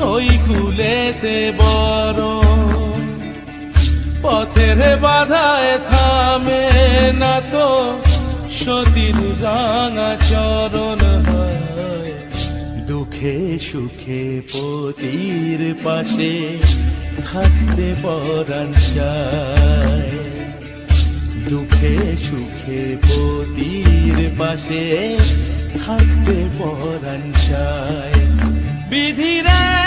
ওই কুলেতে বড় পথের বাধায় থামে না তো সতীর রাঙা চরণ হয় দুঃখে সুখে পতির পাশে থাকতে পরাণ চায় দুঃখে সুখে পতির পাশে থাকতে পরাণ চায় বিধিরে